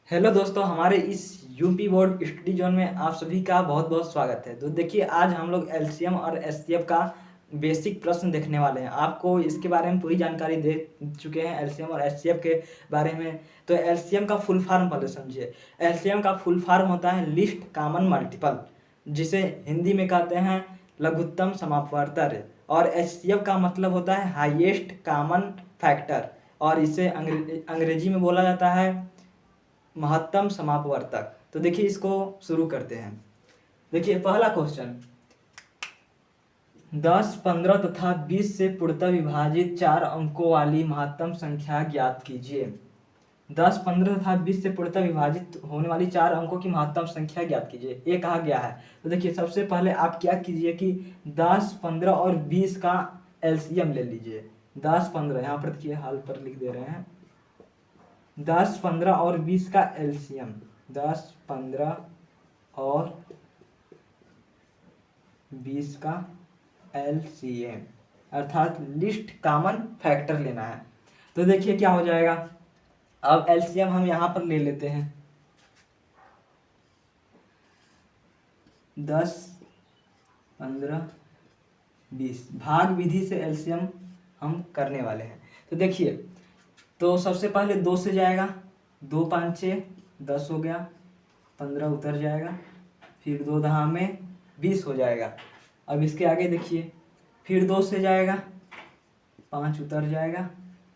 Hello दोस्तों, हमारे इस यूपी बोर्ड स्टडी जोन में आप सभी का बहुत बहुत स्वागत है। तो देखिए, आज हम लोग एलसीएम और एचसीएफ का बेसिक प्रश्न देखने वाले हैं। आपको इसके बारे में पूरी जानकारी दे चुके हैं एलसीएम और एचसीएफ के बारे में। तो एलसीएम का फुल फॉर्म पहले समझिए। एलसीएम का फुल फॉर्म होता है लिस्ट कॉमन मल्टीपल, जिसे हिंदी में कहते हैं लघुत्तम समापवर्तर। और एचसीएफ का मतलब होता है हाईएस्ट कॉमन फैक्टर, और इसे अंग्रेजी में बोला जाता है महत्तम समापवर्तक। तो देखिए, इसको शुरू करते हैं। देखिए, पहला क्वेश्चन, 10, 15 तथा 20 से पूर्णतः विभाजित 4 अंकों वाली महत्तम संख्या ज्ञात कीजिए। 10, 15 तथा 20 से पूर्णतः विभाजित होने वाली 4 अंकों की महत्तम संख्या ज्ञात कीजिए, ये कहा गया है। तो देखिए, सबसे पहले आप क्या कीजिए कि 10, 15 और 20 का एलसीएम ले लीजिए। 10, 15 यहाँ पर देखिए, हाल पर लिख दे रहे हैं। 10, 15 और 20 का एलसीएम, 10, 15 और 20 का एलसीएम अर्थात लिस्ट कॉमन फैक्टर लेना है। तो देखिए क्या हो जाएगा। अब एलसीएम हम यहां पर ले लेते हैं। 10, 15, 20 भाग विधि से एलसीएम हम करने वाले हैं। तो देखिए, तो सबसे पहले 2 से जाएगा, 2 5 6 10 हो गया, 15 उतर जाएगा, फिर 2 दहा में 20 हो जाएगा। अब इसके आगे देखिए, फिर 2 से जाएगा, 5 उतर जाएगा,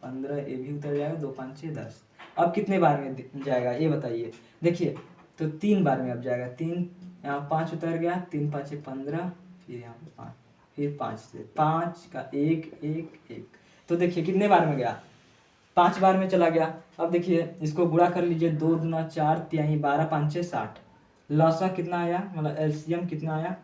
15 ये भी उतर जाएगा, 2 5 6 10। अब कितने बार में जाएगा ये बताइए। देखिए, तो 3 बार में अब जाएगा। 3 यहाँ 5 उतर गया, 3 5 15, फिर यहाँ 5, फिर 5 से 5 का 1 1 1। तो देखिए कितने बार में गया, 5 बार में चला गया। अब देखिए, इसको गुणा कर लीजिए, 2 दूना 4, 3 12, 5 6 60। लसा कितना आया, मतलब एलसीएम कितना आया,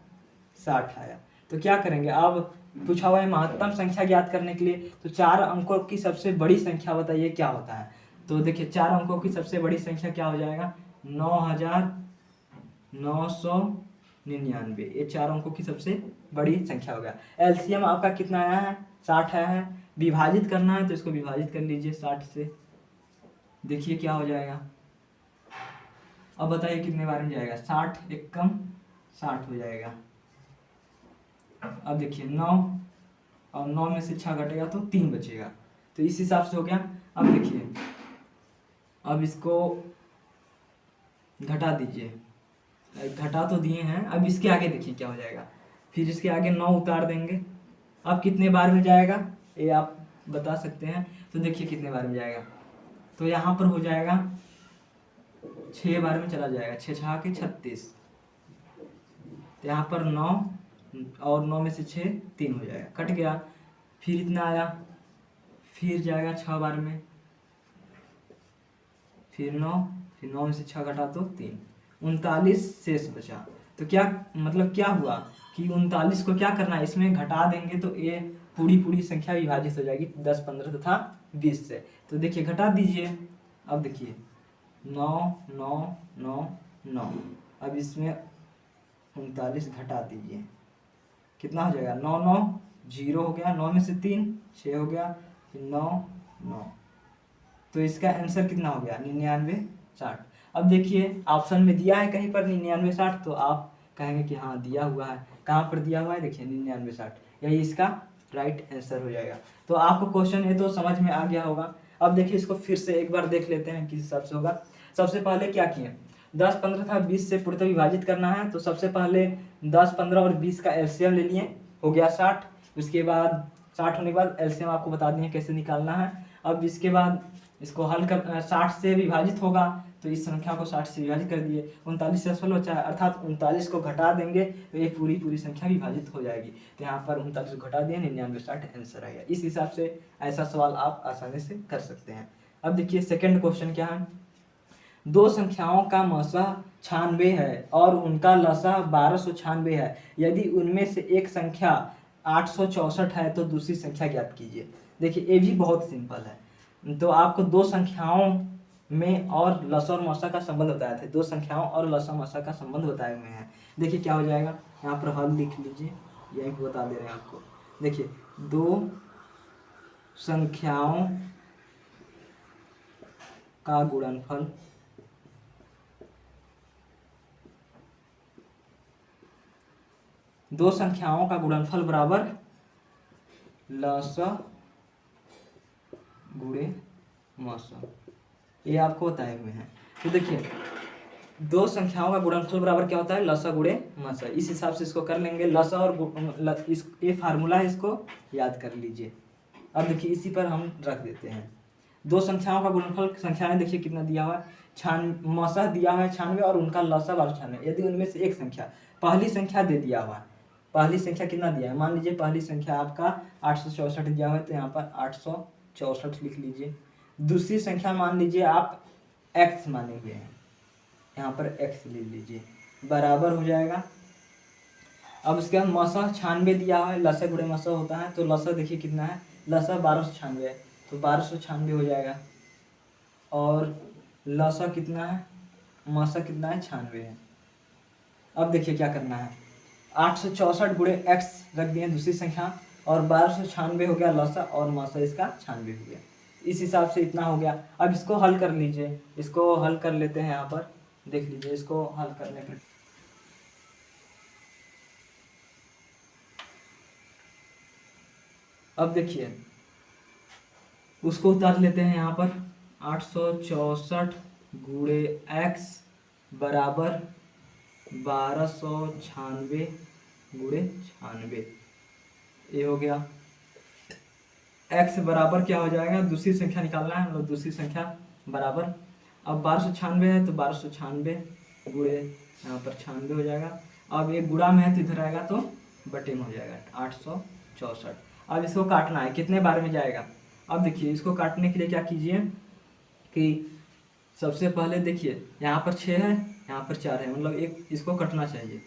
60 आया। तो क्या करेंगे, अब पूछा हुआ है महत्तम संख्या ज्ञात करने के लिए। तो 4 अंकों की सबसे बड़ी संख्या बताइए क्या होता है। तो देखिए, 4 अंकों की सबसे बड़ी संख्या क्या हो जाएगा, 9999। ये 4 अंकों की सबसे बड़ी संख्या हो गया। एलसीएम आपका कितना आया है, 60 आया है। विभाजित करना है तो इसको विभाजित कर लीजिए 60 से। देखिए क्या हो जाएगा। अब बताइए कितने बार में जाएगा, 60 एक कम 60 हो जाएगा। अब देखिए 9, और 9 में से 6 घटेगा तो 3 बचेगा। तो इस हिसाब से हो गया। अब देखिए, अब इसको घटा दीजिए, घटा तो दिए हैं। अब इसके आगे देखिए क्या हो जाएगा, फिर इसके आगे 9 उतार देंगे। अब कितने बार में जाएगा ये आप बता सकते हैं। तो देखिए कितने बार में जाएगा, तो यहाँ पर हो जाएगा 6 बार में चला जाएगा, 6 6 के 36। तो यहाँ पर 9 और 9 में से 6 3 हो जाएगा, कट गया। फिर इतना आया, फिर जाएगा 6 बार में, फिर 9, फिर 9 में से 6 घटा तो 3, 39 शेष बचा। तो क्या मतलब क्या हुआ कि 39 को क्या करना है, इसमें घटा देंगे तो ये पूरी पूरी संख्या विभाजित हो जाएगी 10, 15 तथा 20 से। तो देखिए घटा दीजिए। अब देखिए 9 9 9 9। अब इसमें 39 घटा दीजिए, कितना हो जाएगा, 9 9 0 हो गया, 9 में से 3 6 हो गया, फिर 9 9। तो इसका आंसर कितना हो गया, 99 60। अब देखिए ऑप्शन में दिया है कहीं पर 99 60, तो आप कहेंगे कि हाँ दिया हुआ है। कहाँ पर दिया हुआ है, देखिए 99 60, यही इसका राइट आंसर हो जाएगा। तो आपको क्वेश्चन ये तो समझ में आ गया होगा। अब देखिए, इसको फिर से एक बार देख लेते हैं किस हिसाब से होगा। सबसे पहले क्या किए, 10, 15 था 20 से पूर्णतः विभाजित करना है। तो सबसे पहले 10, 15 और 20 का एलसीएम ले लिए, हो गया 60। उसके बाद 60 होने के बाद एलसीएम आपको बता दिए कैसे निकालना है। अब इसके बाद इसको हल कर 60 से विभाजित होगा, तो इस संख्या को 60 से विभाजित कर दिए, 39 से असफल बचा है, अर्थात 39 को घटा देंगे तो ये पूरी पूरी संख्या विभाजित हो जाएगी। तो यहाँ पर 39 को घटा दिए, 99 60 आंसर आएगा। इस हिसाब से ऐसा सवाल आप आसानी से कर सकते हैं। अब देखिए सेकंड क्वेश्चन क्या है, दो संख्याओं का मसह 96 है और उनका लसह 1296 है। यदि उनमें से एक संख्या 864 है तो दूसरी संख्या ज्ञात कीजिए। देखिए ये भी बहुत सिंपल है। तो आपको दो संख्याओं में और लसह और मसह का संबंध बताए थे, दो संख्याओं और लसह मसह का संबंध बताए हुए हैं। देखिए क्या हो जाएगा, यहाँ पर हल लिख लीजिए, यही बता दे रहे हैं आपको। देखिए दो संख्याओं का गुणनफल दो संख्याओं का गुणनफल बराबर लसा गुणे मसा, ये आपको बताए हुए हैं। तो देखिए दो संख्याओं का गुणनफल बराबर क्या होता है, लसा गुणे मसा। इस हिसाब से इसको कर लेंगे, लसा और ये फार्मूला है, इसको याद कर लीजिए। अब देखिए इसी पर हम रख देते हैं। दो संख्याओं का गुणनफल, संख्याएं देखिए कितना दिया हुआ है, मसा दिया हुआ है 96 और उनका लसा 96। यदि उनमें से एक संख्या, पहली संख्या दे दिया हुआ है, पहली संख्या कितना दिया है, मान लीजिए पहली संख्या आपका 864 दिया हुआ है, तो यहाँ पर 864 लिख लीजिए। दूसरी संख्या मान लीजिए आप x माने हुए हैं, यहाँ पर x ले लीजिए, बराबर हो जाएगा। अब उसके बाद मसा 96 दिया है, लसा गुणे मसा होता है, तो लसा देखिए कितना है, लसा 1296 है, तो 1296 हो जाएगा। और लसा कितना है, मसा कितना है, 96 है। अब देखिए क्या करना है, 864 गुणे x रख दिए दूसरी संख्या, और 1296 हो गया लसा, और मसा इसका 96 हो गया। इस हिसाब से इतना हो गया। अब इसको हल कर लीजिए, इसको हल कर लेते हैं। यहाँ पर देख लीजिए, इसको हल करने पर अब देखिए उसको उतार लेते हैं। यहाँ पर 864 गुणे x बराबर 1296 गुणे 96, ये हो गया। x बराबर क्या हो जाएगा, दूसरी संख्या निकालना है, मतलब दूसरी संख्या बराबर, अब 1296 है तो 1296 गुणे यहाँ पर 96 हो जाएगा। अब एक गुणा में है तो इधर आएगा तो बटे में हो जाएगा 864। अब इसको काटना है, कितने बार में जाएगा। अब देखिए इसको काटने के लिए क्या कीजिए कि सबसे पहले देखिए यहाँ पर 6 है, यहाँ पर 4 है, मतलब एक इसको कटना चाहिए।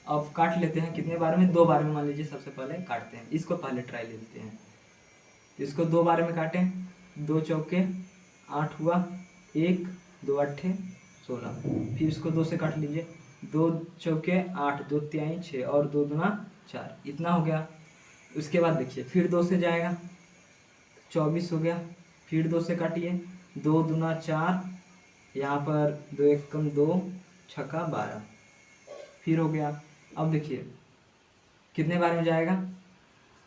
अब काट लेते हैं, कितने बार में, 2 बार में मान लीजिए सबसे पहले काटते हैं। इसको पहले ट्राई लेते हैं, इसको 2 बार में काटें, 2 चौके 8 हुआ, 1 2 अट्ठे 16, फिर इसको 2 से काट लीजिए, 2 चौके 8, 2 तिहाई 6 और 2 दूना 4, इतना हो गया। उसके बाद देखिए फिर 2 से जाएगा, 24 हो गया, फिर 2 से काटिए, 2 दूना 4, यहाँ पर 2 एकम 2 छक्का 12, फिर हो गया। अब देखिए कितने बार में जाएगा,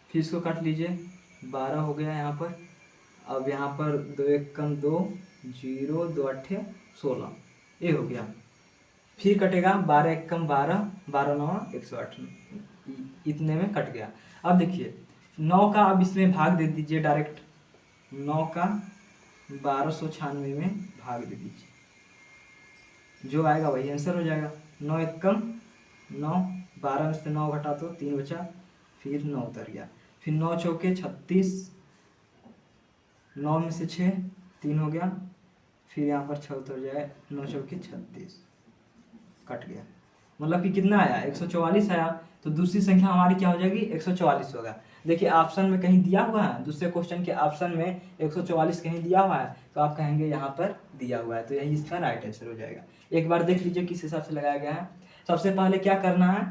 फिर इसको काट लीजिए, 12 हो गया यहाँ पर। अब यहाँ पर 2 एकम 2 0 2 अट्ठे 16, ये हो गया। फिर कटेगा 12 एकम 12 12 9 108, इतने में कट गया। अब देखिए 9 का अब इसमें भाग दे दीजिए डायरेक्ट, 9 का 1296 में भाग दे दीजिए, जो आएगा वही आंसर हो जाएगा। 9 एकम 9, 12 में से 9 घटा तो 3 बचा, फिर 9 उतर गया, फिर 9 चौके 36, 9 में से 6 3 हो गया, फिर यहाँ पर 6 उतर जाए, 9 चौके 36, कट गया। मतलब कि कितना आया, 144 आया। तो दूसरी संख्या हमारी क्या हो जाएगी, 144 होगा। देखिए ऑप्शन में कहीं दिया हुआ है, दूसरे क्वेश्चन के ऑप्शन में 144 कहीं दिया हुआ है, तो आप कहेंगे यहाँ पर दिया हुआ है, तो यही इसका राइट आंसर हो जाएगा। एक बार देख लीजिए किस हिसाब से लगाया गया है। सबसे पहले क्या करना है,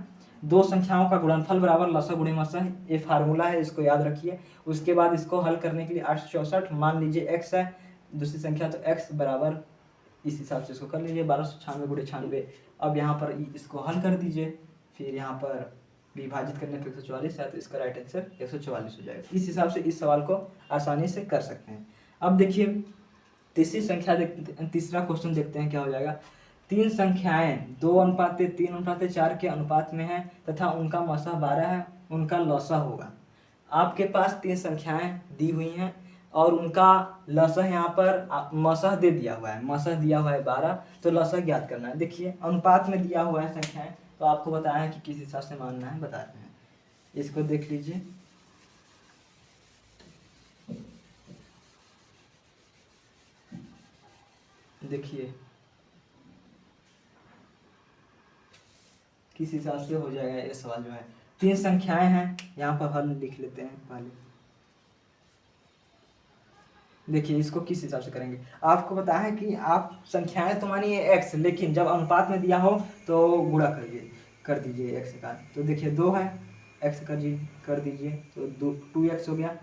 दो संख्याओं का गुणनफल बराबर लसा गुणे मसा, ये फार्मूला है, इसको याद रखिए। उसके बाद इसको हल करने के लिए 864 मान लीजिए x है दूसरी संख्या, तो x बराबर इस हिसाब से इसको कर लीजिए 1296 गुणे 96। अब यहाँ पर इसको हल कर दीजिए, फिर यहाँ पर विभाजित करने पर 144 है, तो इसका राइट आंसर 144 हो जाएगा। इस हिसाब से इस सवाल को आसानी से कर सकते हैं। अब देखिए तीसरी संख्या तीसरा क्वेश्चन देखते हैं क्या हो जाएगा। तीन संख्याएं 2:3:4 के अनुपात में है तथा उनका मसा 12 है, उनका लसा होगा। आपके पास तीन संख्याएं दी हुई हैं और उनका लसा यहाँ पर मसा दे दिया हुआ है, मसा दिया हुआ है 12, तो लसा ज्ञात करना है। देखिए अनुपात में दिया हुआ है संख्याएं, तो आपको बताया है कि किस हिसाब से मानना है, बता रहे हैं। इसको देख लीजिए, देखिए किस हिसाब से हो जाएगा ये सवाल जो है। तीन संख्याएं हैं, यहाँ पर हल लिख लेते हैं पहले। देखिए इसको किस हिसाब से करेंगे, आपको पता है कि आप संख्याएं तो मानिए x, लेकिन जब अनुपात में दिया हो तो गुणा कर दीजिए x का। तो देखिए 2 है, x कर दीजिए तो 2x हो गया,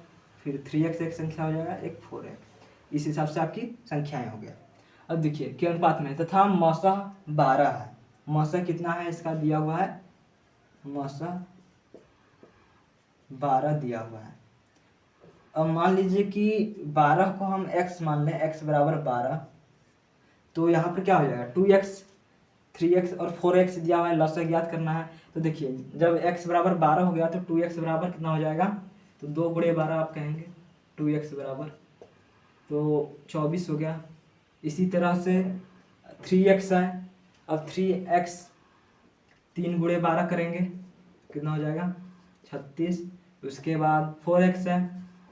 फिर 3x एक संख्या हो जाएगा, एक 4 है। इस हिसाब से आपकी संख्याएं हो गया। अब देखिए के अनुपात में तथा मसा 12 है, मसा कितना है इसका दिया हुआ है, मसा 12 दिया हुआ है। अब मान लीजिए कि 12 को हम x मान लें, x बराबर 12, तो यहाँ पर क्या हो जाएगा 2x 3x और 4x दिया हुआ है, लसागु ज्ञात करना है। तो देखिए जब x बराबर 12 हो गया तो 2x बराबर कितना हो जाएगा, तो 2 गुणे 12 आप कहेंगे, 2x बराबर तो 24 हो गया। इसी तरह से 3x है, अब 3x 3 गुणे 12 करेंगे कितना हो जाएगा 36। उसके बाद 4x है,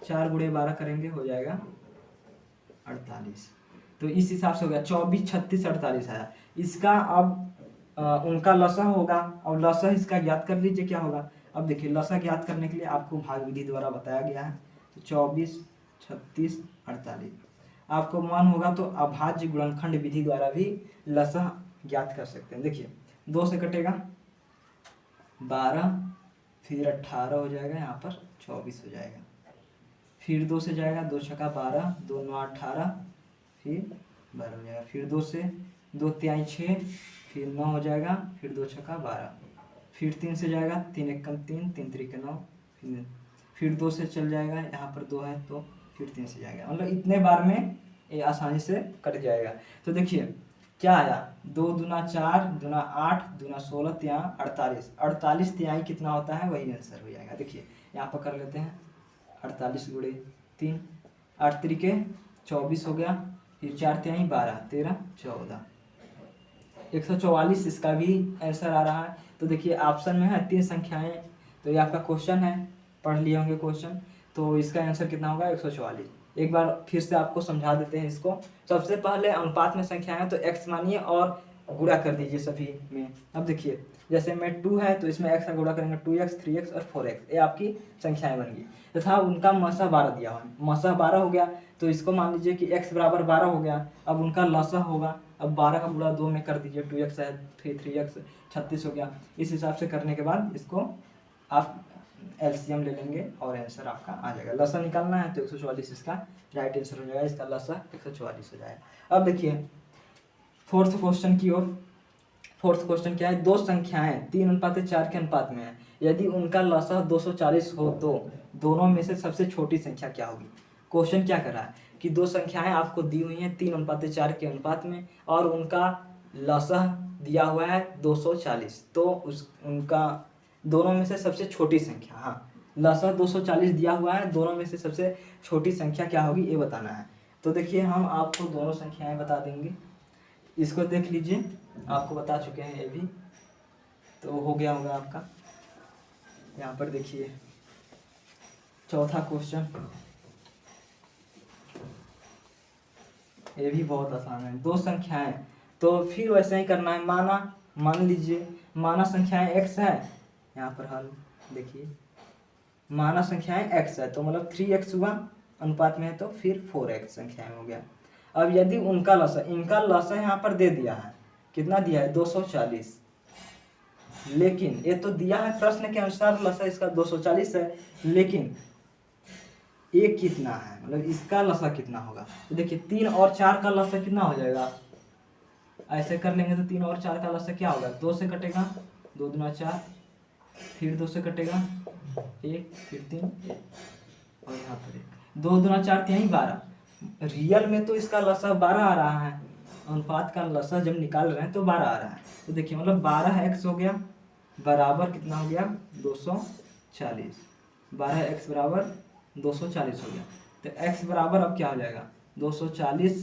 4 गुणे 12 करेंगे हो जाएगा 48। तो इस हिसाब से हो गया 24, 36, 48 आया। इसका अब उनका लसा होगा, और लसा इसका ज्ञात कर लीजिए क्या होगा। अब देखिए लसा ज्ञात करने के लिए आपको भाग विधि द्वारा बताया गया है। तो 24, 36, 48 आपको मन होगा तो अभाज्य गुणनखंड विधि द्वारा भी लसा ज्ञात कर सकते हैं। देखिए 2 से कटेगा 12, फिर 18 हो जाएगा, यहाँ पर 24 हो जाएगा, फिर 2 से जाएगा 2 छक्का 12, 2 9 18, फिर 12 हो जाएगा, फिर 2 से 2 तिहाई 6, फिर 9 हो जाएगा, फिर 2 छक्का 12, फिर 3 से जाएगा 3 एक कम 3, 3 त्रिक 9, फिर 2 से चल जाएगा, यहाँ पर 2 है तो फिर 3 से जाएगा। मतलब इतने बार में ये आसानी से कट जाएगा। तो देखिए क्या आया, 2 दूना 4, दूना 8, दूना 16, तिहाई 48, 48 तिहाई कितना होता है वही आंसर हो जाएगा। देखिए यहाँ पर कर लेते हैं 48 गुणे 3, 8 त्रिके 24 हो गया, फिर 4 तिहाई 12, 13, 14, 144 इसका भी आंसर आ रहा है। तो देखिए ऑप्शन में है 3 संख्याएं, तो ये आपका क्वेश्चन है, पढ़ लिए होंगे क्वेश्चन, तो इसका आंसर कितना होगा 144। एक बार फिर से आपको समझा देते हैं इसको। सबसे पहले अनुपात में संख्याएं हैं तो x मानिए और गुणा कर दीजिए सभी में। अब देखिए जैसे में 2 है तो इसमें x का गुणा करेंगे 2x, 3x और 4x, ये आपकी संख्याएं बन गई। तथा उनका मसा 12 दिया हुआ है, मसा 12 हो गया तो इसको मान लीजिए कि x बराबर 12 हो गया। अब उनका लसा होगा, अब 12 का गुणा 2 में कर दीजिए, 2x है, फिर 3x 36 हो गया। इस हिसाब से करने के बाद इसको आप एलसीएम ले लेंगे और आंसर आपका आ जाएगा। लसा निकालना है तो 144 इसका राइट आंसर हो जाएगा, इसका लसा 144 हो जाएगा। अब देखिए फोर्थ क्वेश्चन की ओर। फोर्थ क्वेश्चन क्या है, 2 संख्याएं 3:4 के अनुपात में है, यदि उनका लसा 240 हो तो दोनों में से सबसे छोटी संख्या क्या होगी। क्वेश्चन क्या कर रहा है कि 2 संख्याएं आपको दी हुई हैं 3:4 के अनुपात में और उनका लसा दिया हुआ है 240, तो उनका दोनों में से सबसे छोटी संख्या, हाँ लसा 240 दिया हुआ है, दोनों में से सबसे छोटी संख्या क्या होगी ये बताना है। तो देखिए हम आपको दोनों संख्याएं बता देंगे, इसको देख लीजिए, आपको बता चुके हैं ये भी, तो हो गया होगा आपका। यहाँ पर देखिए चौथा क्वेश्चन, ये भी बहुत आसान है। 2 संख्याएं, तो फिर वैसे ही करना है, मान लीजिए माना संख्याएं x है, यहाँ पर हल देखिए माना संख्याएं x है तो मतलब 3x हुआ, अनुपात में है तो फिर 4x संख्याएं हो गया। अब यदि उनका लसा, इनका लसा यहाँ पर दे दिया है, कितना दिया है 240, लेकिन ये तो दिया है प्रश्न के अनुसार लसा इसका 240 है, लेकिन ये कितना है, मतलब इसका लसा कितना होगा। तो देखिए 3 और 4 का लसा कितना हो जाएगा, ऐसे कर लेंगे तो 3 और 4 का लसा क्या होगा, 2 से कटेगा 2 दूना 4, फिर 2 से कटेगा 1, फिर 3 1, और यहाँ पर 1, 2 दूना 4 तिहाई 12। रियल में तो इसका लसा 12 आ रहा है, अनुपात का लसा जब निकाल रहे हैं तो 12 आ रहा है। तो देखिए मतलब 12x हो गया बराबर कितना हो गया 240, 12x बराबर 240 हो गया। तो x बराबर अब क्या हो जाएगा 240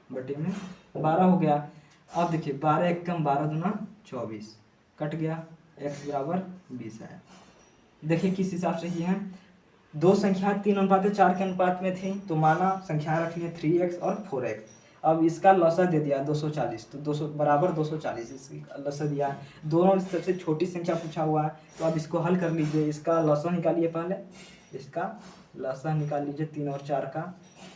बटे में 12 हो गया। अब देखिए 12 एक कम 12 दूना 24, कट गया, x बराबर 20 आया। देखिए किस हिसाब से किए हैं, 2 संख्या 3:4 के अनुपात में थी तो माना संख्या रख लिए 3x और 4x। अब इसका लसा दे दिया 240, तो 200 बराबर 240 इसका लसा दिया। दोनों सबसे छोटी संख्या पूछा हुआ है तो अब इसको हल कर लीजिए, इसका लसा निकालिए, पहले इसका लसा निकाल लीजिए 3 और 4 का।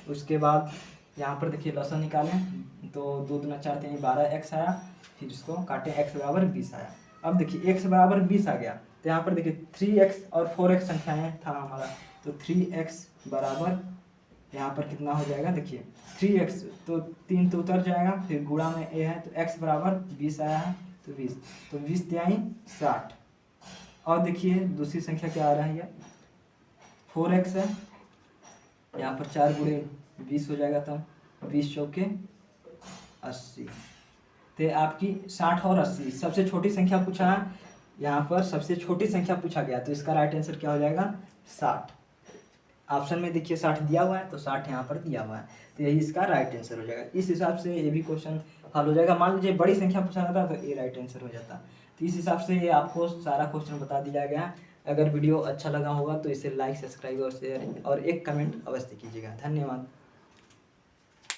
उसके बाद यहाँ पर देखिए लसा निकालें तो 2 दूना 4 3 12x आया, फिर इसको काटे x बराबर 20 आया। अब देखिए x बराबर 20 आ गया तो यहाँ पर देखिए 3x और 4x संख्याएं था हमारा, तो 3x बराबर यहाँ पर कितना हो जाएगा, देखिए 3x तो 3 तो उतर जाएगा, फिर गुणा में a है तो x बराबर 20 आया है, तो 20 तो 20 तिहाई 60। और देखिए दूसरी संख्या क्या आ रहा है, 4x है, यहाँ पर 4 गुणे 20 हो जाएगा, तो 20 चौके 80। तो आपकी 60 और 80 सबसे छोटी संख्या पूछा है, यहाँ पर सबसे छोटी संख्या पूछा गया, तो इसका राइट आंसर क्या हो जाएगा 60। ऑप्शन में देखिए 60 दिया हुआ है, तो 60 यहाँ पर दिया हुआ है, तो यही इसका राइट आंसर हो जाएगा। इस हिसाब से ये भी क्वेश्चन हल हो जाएगा। मान लीजिए बड़ी संख्या पूछा जाता तो ये राइट आंसर हो जाता। तो इस हिसाब से ये आपको सारा क्वेश्चन बता दिया गया। अगर वीडियो अच्छा लगा होगा तो इसे लाइक, सब्सक्राइब और शेयर और एक कमेंट अवश्य कीजिएगा। धन्यवाद।